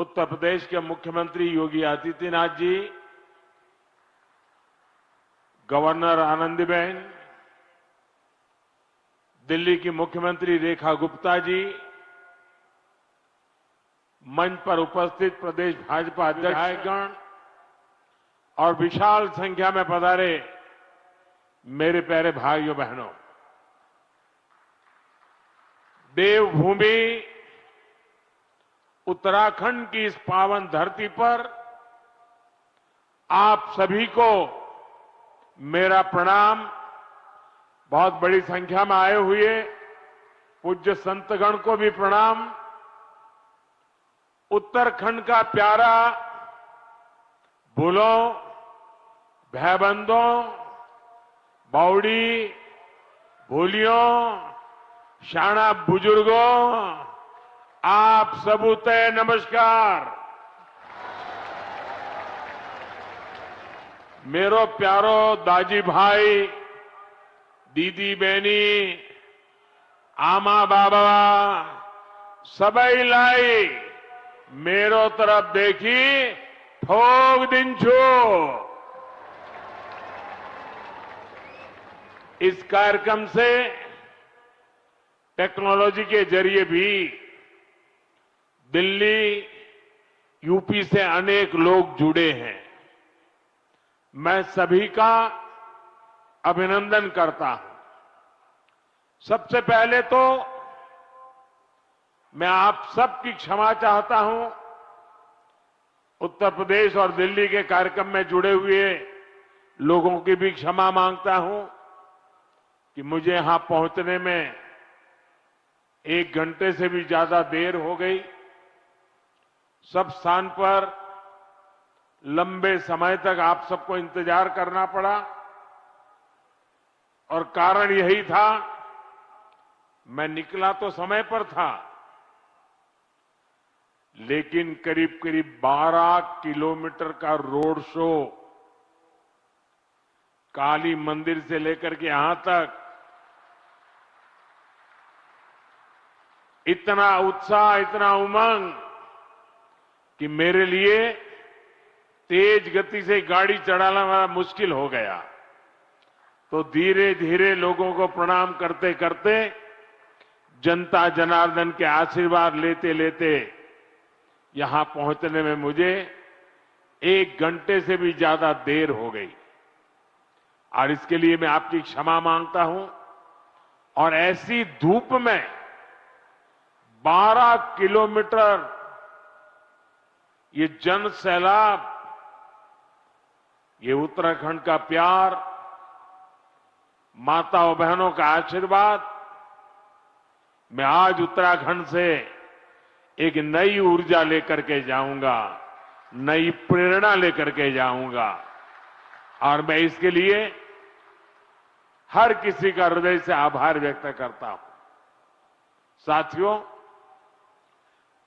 उत्तर प्रदेश के मुख्यमंत्री योगी आदित्यनाथ जी, गवर्नर आनंदीबेन, दिल्ली की मुख्यमंत्री रेखा गुप्ता जी, मंच पर उपस्थित प्रदेश भाजपा अध्यक्षगण और विशाल संख्या में पधारे मेरे प्यारे भाइयों बहनों, देवभूमि उत्तराखंड की इस पावन धरती पर आप सभी को मेरा प्रणाम। बहुत बड़ी संख्या में आए हुए पूज्य संतगण को भी प्रणाम। उत्तराखंड का प्यारा भूलों, भैबंदों, बावड़ी, भूलियों, शाना बुजुर्गों, आप सबूते नमस्कार। मेरो प्यारो दाजी भाई, दीदी बहनी, आमा बाबा सबई लाई मेरो तरफ देखी ठोक दिन छो। इस कार्यक्रम से टेक्नोलॉजी के जरिए भी दिल्ली, यूपी से अनेक लोग जुड़े हैं। मैं सभी का अभिनंदन करता हूं। सबसे पहले तो मैं आप सबकी क्षमा चाहता हूं। उत्तर प्रदेश और दिल्ली के कार्यक्रम में जुड़े हुए लोगों की भी क्षमा मांगता हूं कि मुझे यहां पहुंचने में 1 घंटे से भी ज्यादा देर हो गई। सब स्थान पर लंबे समय तक आप सबको इंतजार करना पड़ा और कारण यही था, मैं निकला तो समय पर था, लेकिन करीब करीब 12 किलोमीटर का रोड शो काली मंदिर से लेकर के यहां तक, इतना उत्साह, इतना उमंग कि मेरे लिए तेज गति से गाड़ी चलाना मुश्किल हो गया। तो धीरे धीरे लोगों को प्रणाम करते करते, जनता जनार्दन के आशीर्वाद लेते लेते यहां पहुंचने में मुझे 1 घंटे से भी ज्यादा देर हो गई और इसके लिए मैं आपकी क्षमा मांगता हूं। और ऐसी धूप में 12 किलोमीटर ये जन सैलाब, ये उत्तराखंड का प्यार, माताओं बहनों का आशीर्वाद, मैं आज उत्तराखंड से एक नई ऊर्जा लेकर के जाऊंगा, नई प्रेरणा लेकर के जाऊंगा और मैं इसके लिए हर किसी का हृदय से आभार व्यक्त करता हूं। साथियों,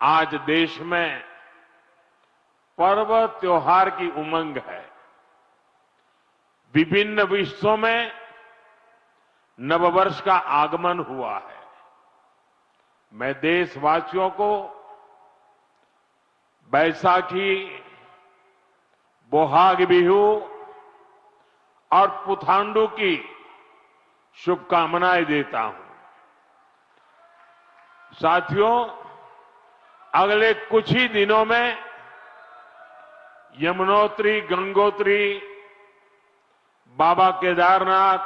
आज देश में पर्व त्योहार की उमंग है। विभिन्न विश्वों में नववर्ष का आगमन हुआ है। मैं देशवासियों को बैसाखी, बोहाग बिहू और पुथांडू की शुभकामनाएं देता हूं। साथियों, अगले कुछ ही दिनों में यमुनोत्री, गंगोत्री, बाबा केदारनाथ,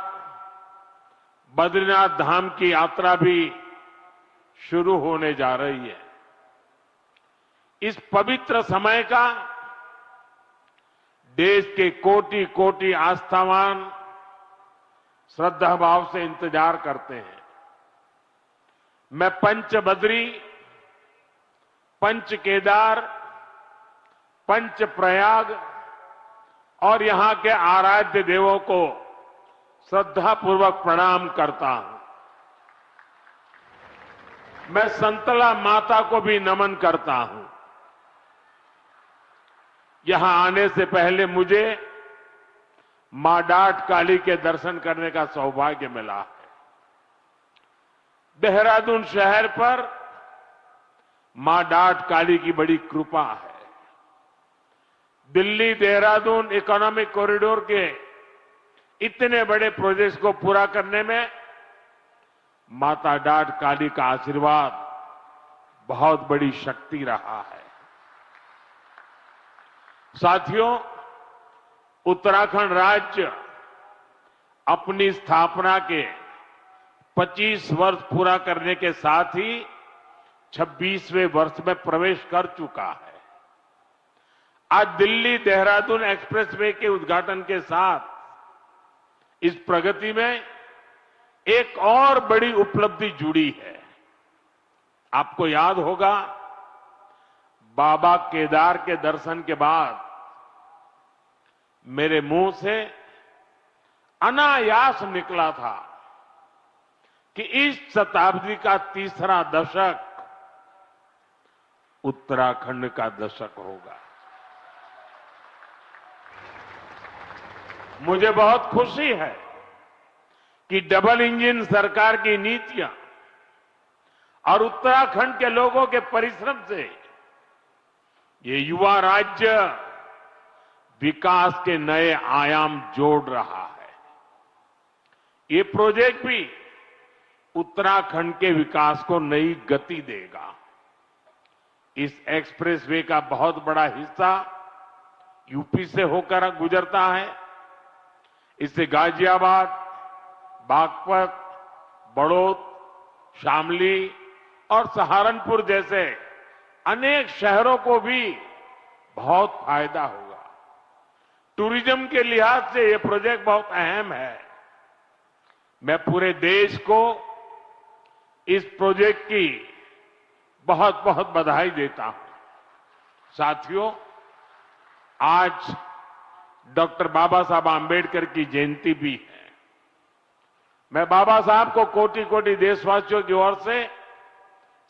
बद्रीनाथ धाम की यात्रा भी शुरू होने जा रही है। इस पवित्र समय का देश के कोटि कोटि आस्थावान श्रद्धा भाव से इंतजार करते हैं। मैं पंच बद्री, पंच केदार, पंच प्रयाग और यहां के आराध्य देवों को श्रद्धापूर्वक प्रणाम करता हूं। मैं संतला माता को भी नमन करता हूं। यहां आने से पहले मुझे मां डाट काली के दर्शन करने का सौभाग्य मिला है। देहरादून शहर पर मां डाट काली की बड़ी कृपा है। दिल्ली देहरादून इकोनॉमिक कॉरिडोर के इतने बड़े प्रोजेक्ट्स को पूरा करने में माता डाट काली का आशीर्वाद बहुत बड़ी शक्ति रहा है। साथियों, उत्तराखंड राज्य अपनी स्थापना के 25 वर्ष पूरा करने के साथ ही 26वें वर्ष में प्रवेश कर चुका है। आज दिल्ली देहरादून एक्सप्रेसवे के उद्घाटन के साथ इस प्रगति में एक और बड़ी उपलब्धि जुड़ी है। आपको याद होगा, बाबा केदार के दर्शन के बाद मेरे मुंह से अनायास निकला था कि इस शताब्दी का तीसरा दशक उत्तराखंड का दशक होगा। मुझे बहुत खुशी है कि डबल इंजन सरकार की नीतियां और उत्तराखंड के लोगों के परिश्रम से ये युवा राज्य विकास के नए आयाम जोड़ रहा है। ये प्रोजेक्ट भी उत्तराखंड के विकास को नई गति देगा। इस एक्सप्रेसवे का बहुत बड़ा हिस्सा यूपी से होकर गुजरता है। इससे गाजियाबाद, बागपत, बड़ौद, शामली और सहारनपुर जैसे अनेक शहरों को भी बहुत फायदा होगा। टूरिज्म के लिहाज से यह प्रोजेक्ट बहुत अहम है। मैं पूरे देश को इस प्रोजेक्ट की बहुत बहुत बधाई देता हूं। साथियों, आज डॉक्टर बाबा साहब आंबेडकर की जयंती भी है। मैं बाबा साहब को कोटि कोटि देशवासियों की ओर से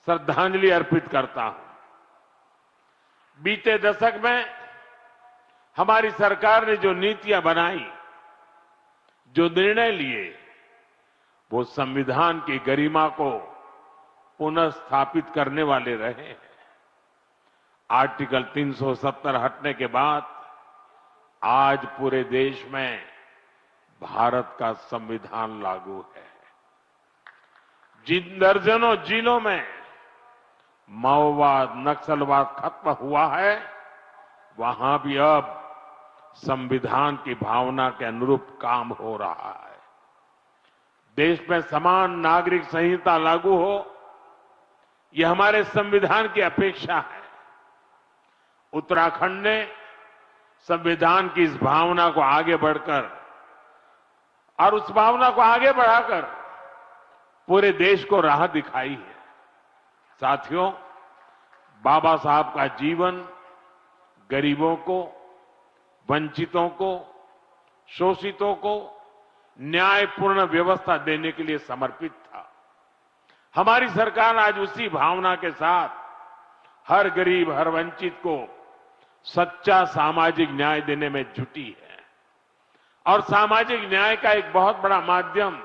श्रद्धांजलि अर्पित करता हूं। बीते दशक में हमारी सरकार ने जो नीतियां बनाई, जो निर्णय लिए, वो संविधान की गरिमा को पुनः स्थापित करने वाले रहे हैं। आर्टिकल 370 हटने के बाद आज पूरे देश में भारत का संविधान लागू है। जिन दर्जनों जिलों में माओवाद, नक्सलवाद खत्म हुआ है, वहां भी अब संविधान की भावना के अनुरूप काम हो रहा है। देश में समान नागरिक संहिता लागू हो, यह हमारे संविधान की अपेक्षा है। उत्तराखंड ने संविधान की इस भावना को आगे बढ़कर और उस भावना को आगे बढ़ाकर पूरे देश को राह दिखाई है। साथियों, बाबा साहब का जीवन गरीबों को, वंचितों को, शोषितों को न्यायपूर्ण व्यवस्था देने के लिए समर्पित था। हमारी सरकार आज उसी भावना के साथ हर गरीब, हर वंचित को सच्चा सामाजिक न्याय देने में जुटी है। और सामाजिक न्याय का एक बहुत बड़ा माध्यम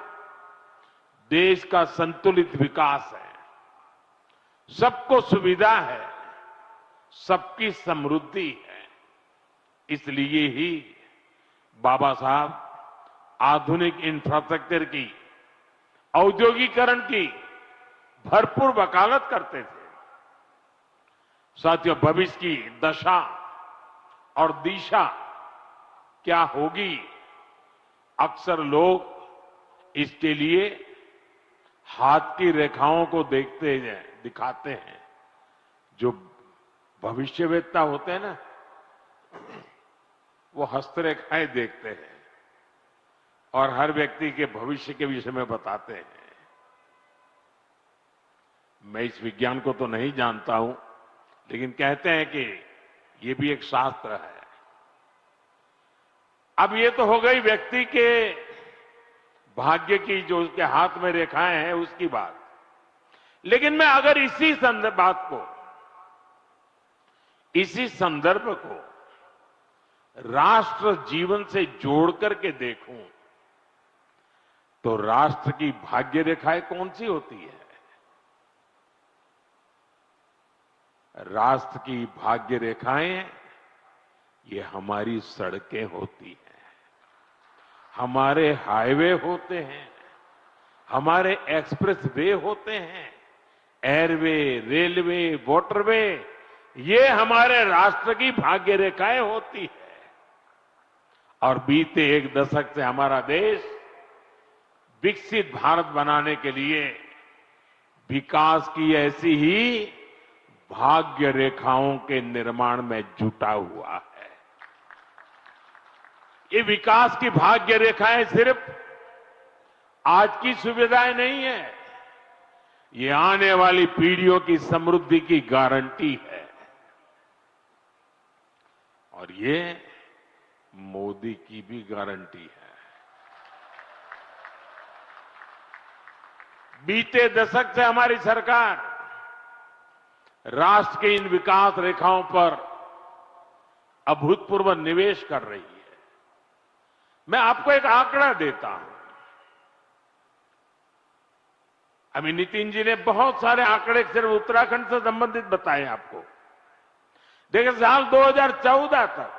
देश का संतुलित विकास है। सबको सुविधा है, सबकी समृद्धि है। इसलिए ही बाबा साहब आधुनिक इंफ्रास्ट्रक्चर की, औद्योगिकरण की भरपूर वकालत करते थे। साथियों, भविष्य की दशा और दिशा क्या होगी, अक्सर लोग इसके लिए हाथ की रेखाओं को दिखाते हैं। जो भविष्यवेत्ता होते हैं ना, वो हस्तरेखाएं देखते हैं और हर व्यक्ति के भविष्य के विषय में बताते हैं। मैं इस विज्ञान को तो नहीं जानता हूं, लेकिन कहते हैं कि ये भी एक शास्त्र है। अब ये तो हो गई व्यक्ति के भाग्य की, जो उसके हाथ में रेखाएं हैं, उसकी बात। लेकिन मैं अगर इसी संदर्भ को राष्ट्र जीवन से जोड़ करके देखूं, तो राष्ट्र की भाग्य रेखाएं कौन सी होती है? राष्ट्र की भाग्य रेखाएं ये हमारी सड़कें होती हैं, हमारे हाईवे होते हैं, हमारे एक्सप्रेस वे होते हैं, एयरवे, रेलवे, वाटरवे, ये हमारे राष्ट्र की भाग्य रेखाएं होती है। और बीते एक दशक से हमारा देश विकसित भारत बनाने के लिए विकास की ऐसी ही भाग्य रेखाओं के निर्माण में जुटा हुआ है। ये विकास की भाग्य रेखाएं सिर्फ आज की सुविधाएं नहीं है, ये आने वाली पीढ़ियों की समृद्धि की गारंटी है। और ये मोदी की भी गारंटी है। बीते दशक से हमारी सरकार राष्ट्र के इन विकास रेखाओं पर अभूतपूर्व निवेश कर रही है। मैं आपको एक आंकड़ा देता हूं। अभी नितिन जी ने बहुत सारे आंकड़े सिर्फ उत्तराखंड से संबंधित बताए आपको। देखिए, साल 2014 तक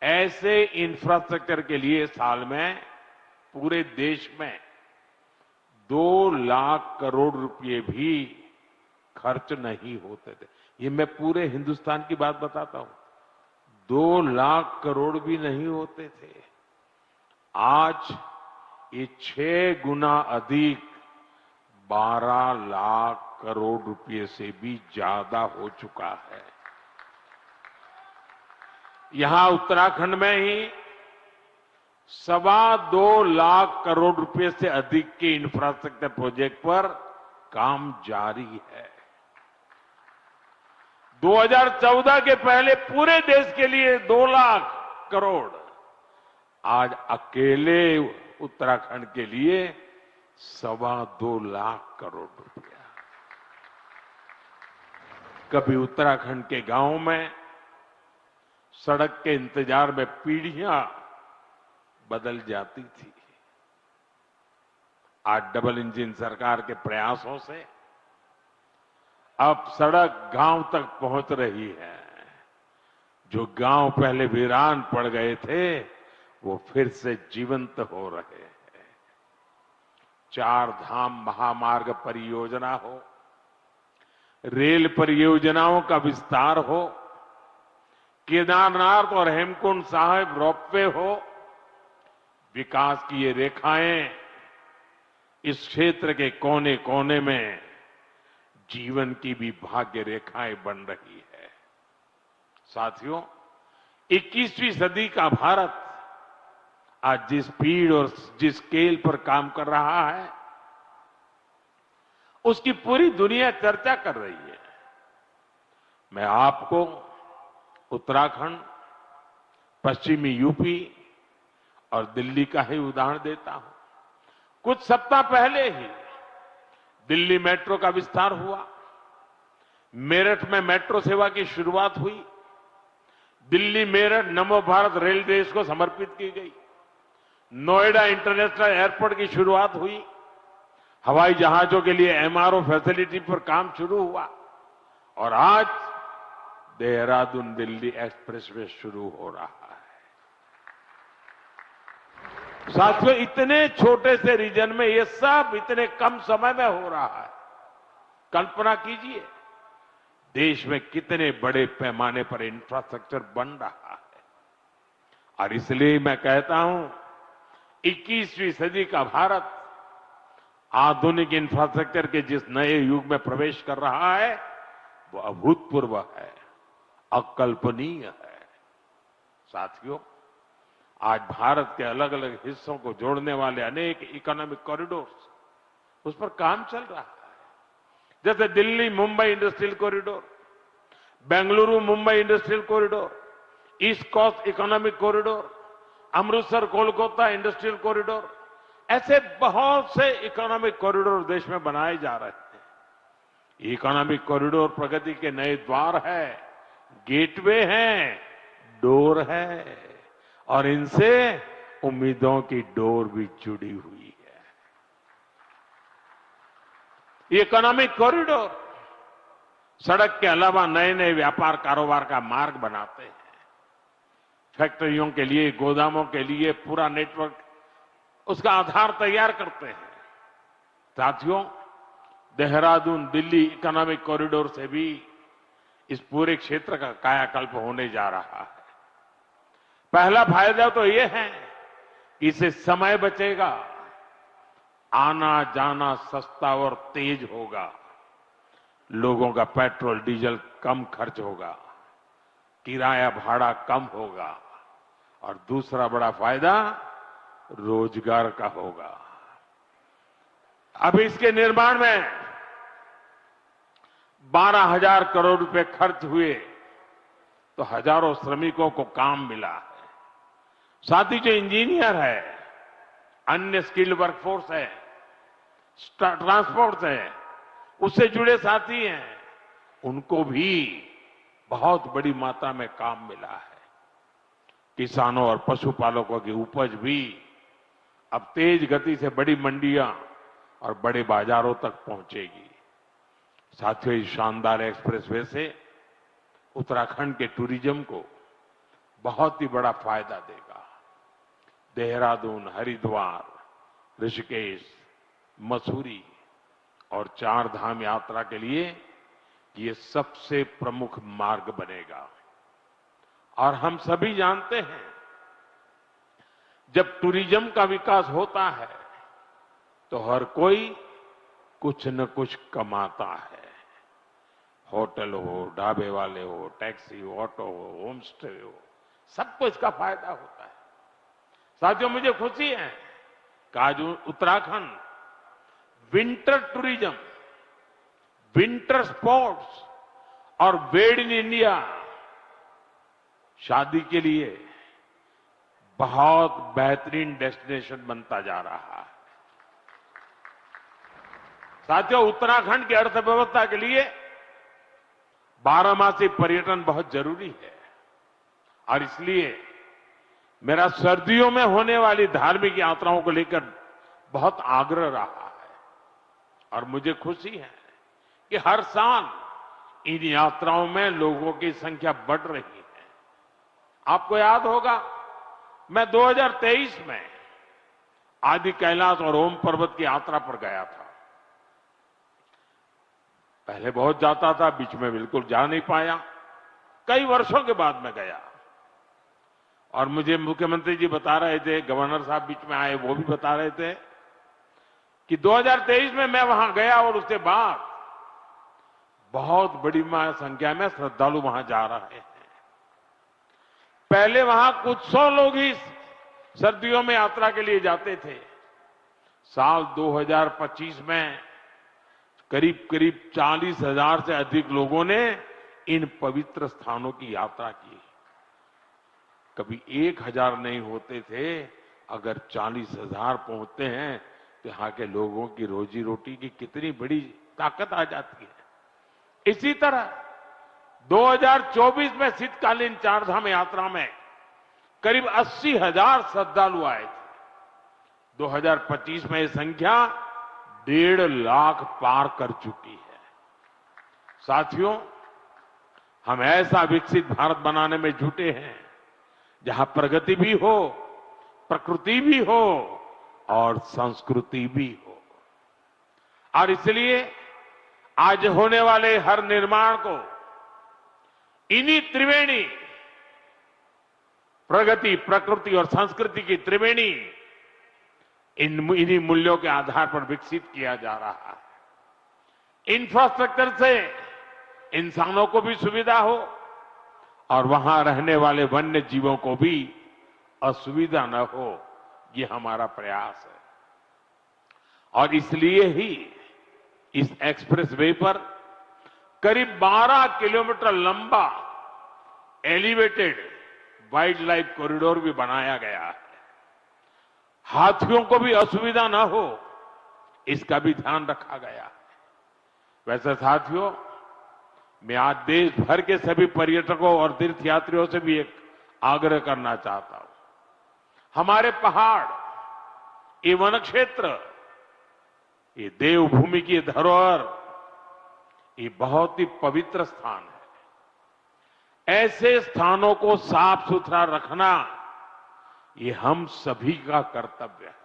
ऐसे इंफ्रास्ट्रक्चर के लिए साल में पूरे देश में 2 लाख करोड़ रुपए भी खर्च नहीं होते थे। ये मैं पूरे हिंदुस्तान की बात बताता हूं। 2 लाख करोड़ भी नहीं होते थे। आज ये 6 गुना अधिक 12 लाख करोड़ रुपए से भी ज्यादा हो चुका है। यहां उत्तराखंड में ही 2.25 लाख करोड़ रुपए से अधिक के इंफ्रास्ट्रक्चर प्रोजेक्ट पर काम जारी है। 2014 के पहले पूरे देश के लिए 2 लाख करोड़, आज अकेले उत्तराखंड के लिए 2.25 लाख करोड़ रुपया। कभी उत्तराखंड के गांव में सड़क के इंतजार में पीढ़ियां बदल जाती थी। आज डबल इंजन सरकार के प्रयासों से अब सड़क गांव तक पहुंच रही है। जो गांव पहले वीरान पड़ गए थे वो फिर से जीवंत हो रहे हैं। 4 धाम महामार्ग परियोजना हो, रेल परियोजनाओं का विस्तार हो, केदारनाथ और हेमकुंड साहिब रोपवे हो, विकास की ये रेखाएं इस क्षेत्र के कोने कोने में जीवन की भी भाग्य रेखाएं बन रही है। साथियों, 21वीं सदी का भारत आज जिस स्पीड और जिस स्केल पर काम कर रहा है उसकी पूरी दुनिया चर्चा कर रही है। मैं आपको उत्तराखंड, पश्चिमी यूपी और दिल्ली का ही उदाहरण देता हूं। कुछ सप्ताह पहले ही दिल्ली मेट्रो का विस्तार हुआ, मेरठ में मेट्रो सेवा की शुरुआत हुई, दिल्ली मेरठ नमो भारत रेल देश को समर्पित की गई, नोएडा इंटरनेशनल एयरपोर्ट की शुरुआत हुई, हवाई जहाजों के लिए एमआरओ फैसिलिटी पर काम शुरू हुआ और आज देहरादून दिल्ली एक्सप्रेसवे शुरू हो रहा है। साथियों, इतने छोटे से रीजन में ये सब इतने कम समय में हो रहा है। कल्पना कीजिए देश में कितने बड़े पैमाने पर इंफ्रास्ट्रक्चर बन रहा है। और इसलिए मैं कहता हूं 21वीं सदी का भारत आधुनिक इंफ्रास्ट्रक्चर के जिस नए युग में प्रवेश कर रहा है वो अभूतपूर्व है, अकल्पनीय है। साथियों, आज भारत के अलग अलग हिस्सों को जोड़ने वाले अनेक इकोनॉमिक कॉरिडोर्स उस पर काम चल रहा है। जैसे Delhi Mumbai industrial corridor, Bengaluru Mumbai industrial corridor, east coast economic corridor, Amritsar Kolkata industrial corridor, ऐसे बहुत से इकोनॉमिक कॉरिडोर देश में बनाए जा रहे हैं। इकोनॉमिक कॉरिडोर प्रगति के नए द्वार है, गेटवे हैं, डोर है और इनसे उम्मीदों की डोर भी जुड़ी हुई है। इकोनॉमिक कॉरिडोर सड़क के अलावा नए नए व्यापार कारोबार का मार्ग बनाते हैं। फैक्ट्रियों के लिए, गोदामों के लिए पूरा नेटवर्क, उसका आधार तैयार करते हैं। साथियों, देहरादून दिल्ली इकोनॉमिक कॉरिडोर से भी इस पूरे क्षेत्र का कायाकल्प होने जा रहा है। पहला फायदा तो यह है कि इससे समय बचेगा, आना जाना सस्ता और तेज होगा, लोगों का पेट्रोल डीजल कम खर्च होगा, किराया भाड़ा कम होगा और दूसरा बड़ा फायदा रोजगार का होगा। अब इसके निर्माण में 12,000 करोड़ रुपए खर्च हुए तो हजारों श्रमिकों को काम मिला है। साथ ही जो इंजीनियर है, अन्य स्किल्ड वर्कफोर्स है, ट्रांसपोर्ट है, उससे जुड़े साथी हैं, उनको भी बहुत बड़ी मात्रा में काम मिला है। किसानों और पशुपालकों की उपज भी अब तेज गति से बड़ी मंडियां और बड़े बाजारों तक पहुंचेगी। साथियों, इस शानदार एक्सप्रेसवे से उत्तराखंड के टूरिज्म को बहुत ही बड़ा फायदा देगा। देहरादून, हरिद्वार, ऋषिकेश, मसूरी और 4 धाम यात्रा के लिए ये सबसे प्रमुख मार्ग बनेगा। और हम सभी जानते हैं, जब टूरिज्म का विकास होता है तो हर कोई कुछ न कुछ कमाता है। होटल हो, ढाबे वाले हो, टैक्सी हो, ऑटो हो, होम स्टे हो, सबको इसका फायदा होता है। साथियों, मुझे खुशी है कि आज Uttarakhand winter tourism, winter sports और मेड इन इंडिया शादी के लिए बहुत बेहतरीन डेस्टिनेशन बनता जा रहा है। साथियों, उत्तराखंड की अर्थव्यवस्था के लिए 12मासी पर्यटन बहुत जरूरी है और इसलिए मेरा सर्दियों में होने वाली धार्मिक यात्राओं को लेकर बहुत आग्रह रहा है और मुझे खुशी है कि हर साल इन यात्राओं में लोगों की संख्या बढ़ रही है। आपको याद होगा, मैं 2023 में आदि कैलाश और ओम पर्वत की यात्रा पर गया था। पहले बहुत जाता था, बीच में बिल्कुल जा नहीं पाया, कई वर्षों के बाद मैं गया और मुझे मुख्यमंत्री जी बता रहे थे, गवर्नर साहब बीच में आए, वो भी बता रहे थे कि 2023 में मैं वहां गया और उसके बाद बहुत बड़ी संख्या में श्रद्धालु वहां जा रहे हैं। पहले वहां कुछ 100 लोग ही सर्दियों में यात्रा के लिए जाते थे। साल 2025 में करीब करीब 40,000 से अधिक लोगों ने इन पवित्र स्थानों की यात्रा की। कभी 1,000 नहीं होते थे, अगर 40,000 पहुंचते हैं तो यहां के लोगों की रोजी रोटी की कितनी बड़ी ताकत आ जाती है। इसी तरह 2024 में शीतकालीन 4 धाम यात्रा में करीब 80,000 श्रद्धालु आए थे। 2025 में यह संख्या 1.5 लाख पार कर चुकी है। साथियों, हम ऐसा विकसित भारत बनाने में जुटे हैं जहां प्रगति भी हो, प्रकृति भी हो और संस्कृति भी हो। और इसलिए आज होने वाले हर निर्माण को इन्हीं त्रिवेणी, प्रगति, प्रकृति और संस्कृति की त्रिवेणी, इन्हीं मूल्यों के आधार पर विकसित किया जा रहा है। इंफ्रास्ट्रक्चर से इंसानों को भी सुविधा हो और वहां रहने वाले वन्य जीवों को भी असुविधा न हो, ये हमारा प्रयास है। और इसलिए ही इस एक्सप्रेसवे पर करीब 12 किलोमीटर लंबा एलिवेटेड वाइल्ड लाइफ कॉरिडोर भी बनाया गया है। हाथियों को भी असुविधा न हो, इसका भी ध्यान रखा गया है। वैसे साथियों, मैं आज देश भर के सभी पर्यटकों और तीर्थयात्रियों से भी एक आग्रह करना चाहता हूं। हमारे पहाड़, ये वन क्षेत्र, ये देवभूमि की धरोहर, ये बहुत ही पवित्र स्थान है। ऐसे स्थानों को साफ सुथरा रखना ये हम सभी का कर्तव्य है,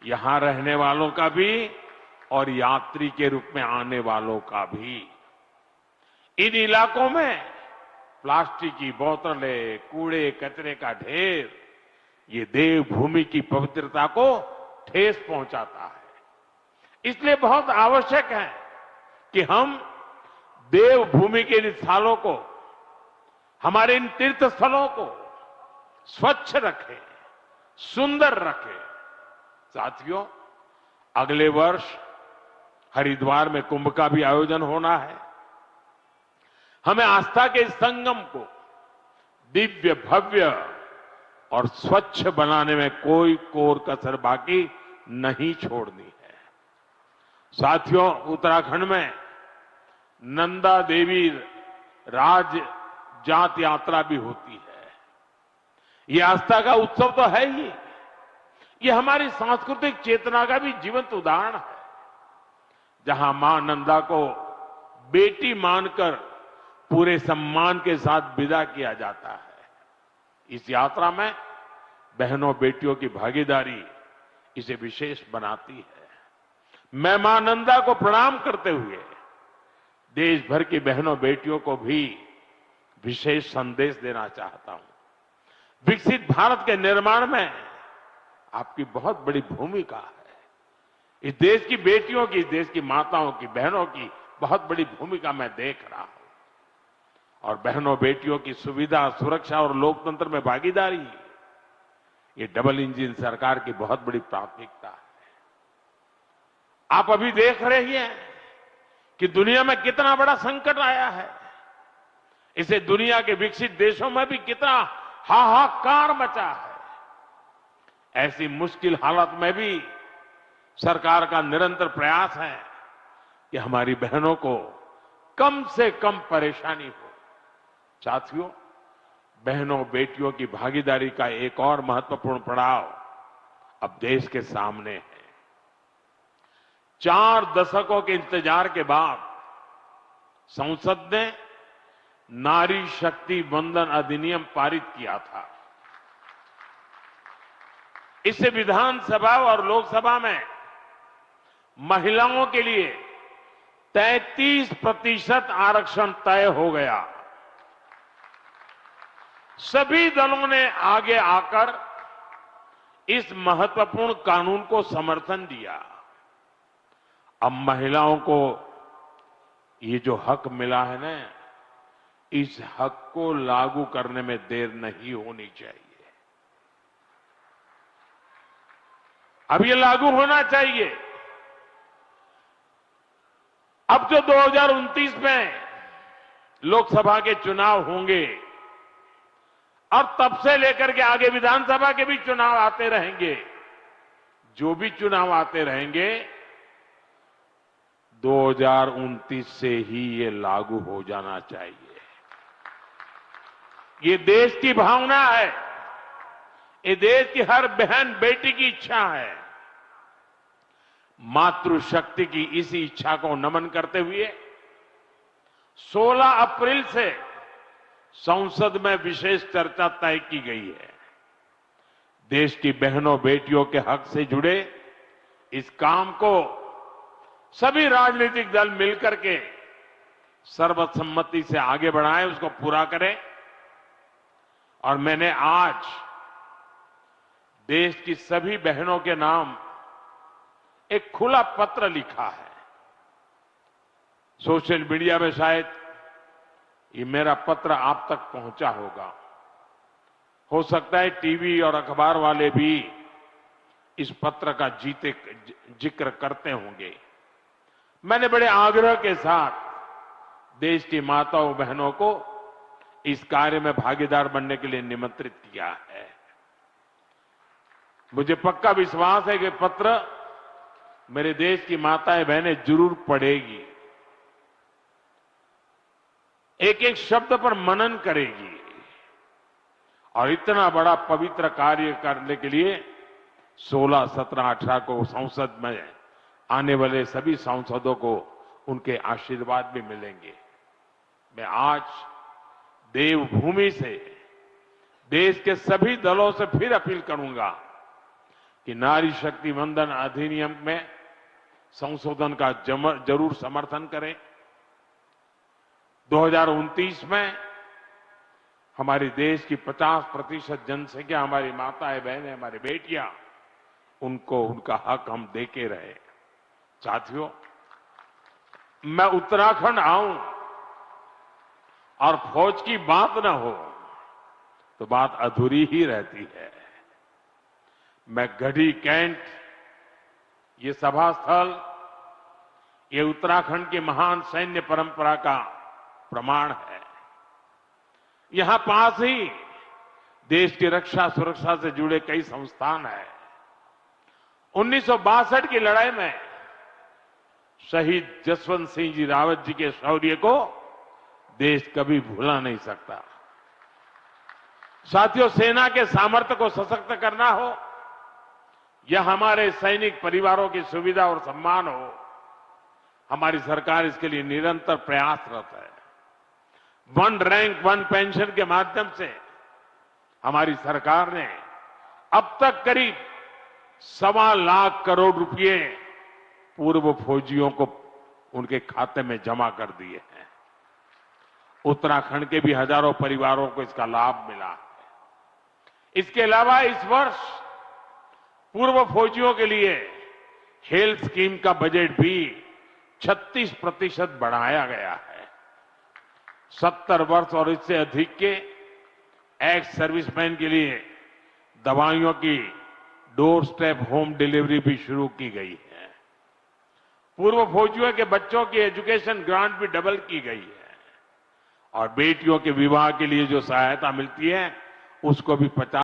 यहां रहने वालों का भी और यात्री के रूप में आने वालों का भी। इन इलाकों में प्लास्टिक की बोतलें, कूड़े कचरे का ढेर ये देवभूमि की पवित्रता को ठेस पहुंचाता है। इसलिए बहुत आवश्यक है कि हम देवभूमि के इन स्थलों को, हमारे इन तीर्थ स्थलों को स्वच्छ रखें, सुंदर रखें। साथियों, अगले वर्ष हरिद्वार में कुंभ का भी आयोजन होना है। हमें आस्था के संगम को दिव्य, भव्य और स्वच्छ बनाने में कोई कोर कसर बाकी नहीं छोड़नी है। साथियों, उत्तराखंड में नंदा देवी राज जात यात्रा भी होती है। ये आस्था का उत्सव तो है ही, ये हमारी सांस्कृतिक चेतना का भी जीवंत उदाहरण है, जहां मां नंदा को बेटी मानकर पूरे सम्मान के साथ विदा किया जाता है। इस यात्रा में बहनों बेटियों की भागीदारी इसे विशेष बनाती है। मैं मां नंदा को प्रणाम करते हुए देश भर की बहनों बेटियों को भी विशेष संदेश देना चाहता हूं। विकसित भारत के निर्माण में आपकी बहुत बड़ी भूमिका है। इस देश की बेटियों की, इस देश की माताओं की, बहनों की बहुत बड़ी भूमिका मैं देख रहा हूं। और बहनों बेटियों की सुविधा, सुरक्षा और लोकतंत्र में भागीदारी, ये डबल इंजन सरकार की बहुत बड़ी प्राथमिकता है। आप अभी देख रहे हैं कि दुनिया में कितना बड़ा संकट आया है। इसे दुनिया के विकसित देशों में भी कितना हाहाकार मचा है। ऐसी मुश्किल हालत में भी सरकार का निरंतर प्रयास है कि हमारी बहनों को कम से कम परेशानी हो। साथियों, बहनों बेटियों की भागीदारी का एक और महत्वपूर्ण पड़ाव अब देश के सामने है। 4 दशकों के इंतजार के बाद संसद ने नारी शक्ति वंदन अधिनियम पारित किया था। इससे विधानसभा और लोकसभा में महिलाओं के लिए 33% आरक्षण तय हो गया। सभी दलों ने आगे आकर इस महत्वपूर्ण कानून को समर्थन दिया। अब महिलाओं को ये जो हक मिला है ना, इस हक को लागू करने में देर नहीं होनी चाहिए। अब ये लागू होना चाहिए। अब जो 2029 में लोकसभा के चुनाव होंगे और तब से लेकर के आगे विधानसभा के भी चुनाव आते रहेंगे, जो भी चुनाव आते रहेंगे 2029 से ही ये लागू हो जाना चाहिए। ये देश की भावना है, ये देश की हर बहन बेटी की इच्छा है। मातृशक्ति की इसी इच्छा को नमन करते हुए 16 अप्रैल से संसद में विशेष चर्चा तय की गई है। देश की बहनों बेटियों के हक से जुड़े इस काम को सभी राजनीतिक दल मिलकर के सर्वसम्मति से आगे बढ़ाएं, उसको पूरा करें। और मैंने आज देश की सभी बहनों के नाम एक खुला पत्र लिखा है। सोशल मीडिया में शायद ये मेरा पत्र आप तक पहुंचा होगा। हो सकता है टीवी और अखबार वाले भी इस पत्र का जिक्र करते होंगे। मैंने बड़े आग्रह के साथ देश की माताओं बहनों को इस कार्य में भागीदार बनने के लिए निमंत्रित किया है। मुझे पक्का विश्वास है कि पत्र मेरे देश की माताएं बहनें जरूर पढ़ेगी, एक एक शब्द पर मनन करेगी और इतना बड़ा पवित्र कार्य करने के लिए 16, 17, 18 को संसद में आने वाले सभी सांसदों को उनके आशीर्वाद भी मिलेंगे। मैं आज देवभूमि से देश के सभी दलों से फिर अपील करूंगा कि नारी शक्ति वंदन अधिनियम में संशोधन का जरूर समर्थन करें। 2029 में हमारे देश की 50% जनसंख्या हमारी माताएं बहनें हमारी बेटियां, उनको उनका हक हम देके रहे। साथियों, मैं उत्तराखंड आऊं और फौज की बात न हो तो बात अधूरी ही रहती है। मैं गढ़ी कैंट, ये सभा स्थल, ये उत्तराखंड की महान सैन्य परंपरा का प्रमाण है। यहां पास ही देश की रक्षा सुरक्षा से जुड़े कई संस्थान हैं। 1962 की लड़ाई में शहीद जसवंत सिंह जी रावत जी के शौर्य को देश कभी भुला नहीं सकता। साथियों, सेना के सामर्थ्य को सशक्त करना हो या हमारे सैनिक परिवारों की सुविधा और सम्मान हो, हमारी सरकार इसके लिए निरंतर प्रयासरत है। वन रैंक वन पेंशन के माध्यम से हमारी सरकार ने अब तक करीब 1.25 लाख करोड़ रुपए पूर्व फौजियों को उनके खाते में जमा कर दिए हैं। उत्तराखंड के भी हजारों परिवारों को इसका लाभ मिला है। इसके अलावा इस वर्ष पूर्व फौजियों के लिए हेल्थ स्कीम का बजट भी 36% बढ़ाया गया है। 70 वर्ष और इससे अधिक के एक्स सर्विसमैन के लिए दवाइयों की डोर स्टेप होम डिलीवरी भी शुरू की गई है। पूर्व फौजियों के बच्चों की एजुकेशन ग्रांट भी डबल की गई है और बेटियों के विवाह के लिए जो सहायता मिलती है उसको भी 50